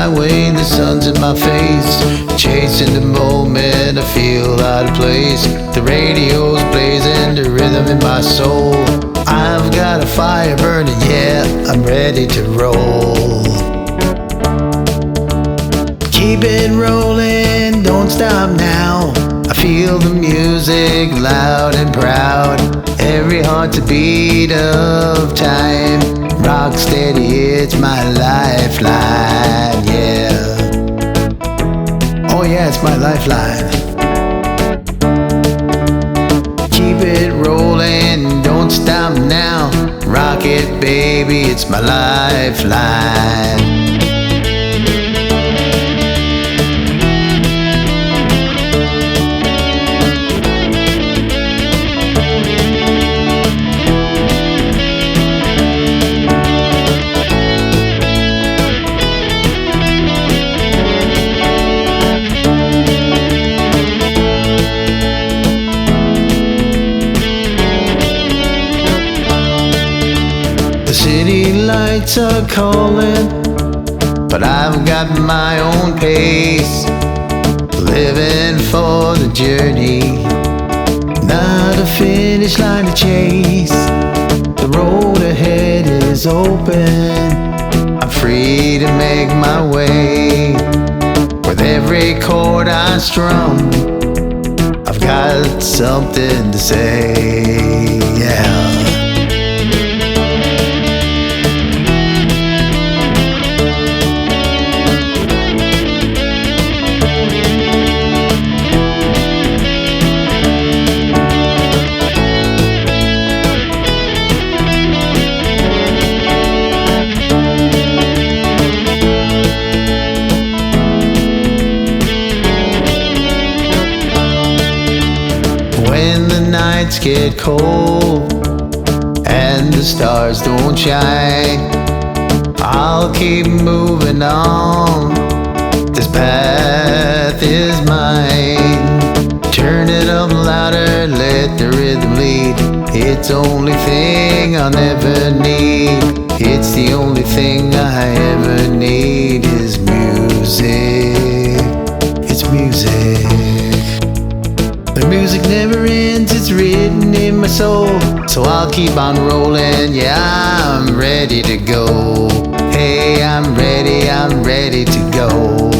my way, the sun's in my face. Chasing the moment, I feel out of place. The radio's blazing, the rhythm in my soul. I've got a fire burning, yeah, I'm ready to roll. Keep it rolling, don't stop now. I feel the music loud and proud. Every heart's a beat of time. Rock steady, it's my lifeline, yeah. Oh yeah, it's my lifeline. Keep it rolling, don't stop now. Rock it, baby, it's my lifeline. The city lights are calling, but I've got my own pace. Living for the journey, not a finish line to chase. The road ahead is open, I'm free to make my way. With every chord I strum, I've got something to say, yeah. When the nights get cold and the stars don't shine, I'll keep moving on, this path is mine. Turn it up louder, let the rhythm lead. It's the only thing I'll never need. It's the only thing I ever need is music. It's music. The music never ends, it's written in my soul. So I'll keep on rolling, yeah, I'm ready to go. Hey, I'm ready to go.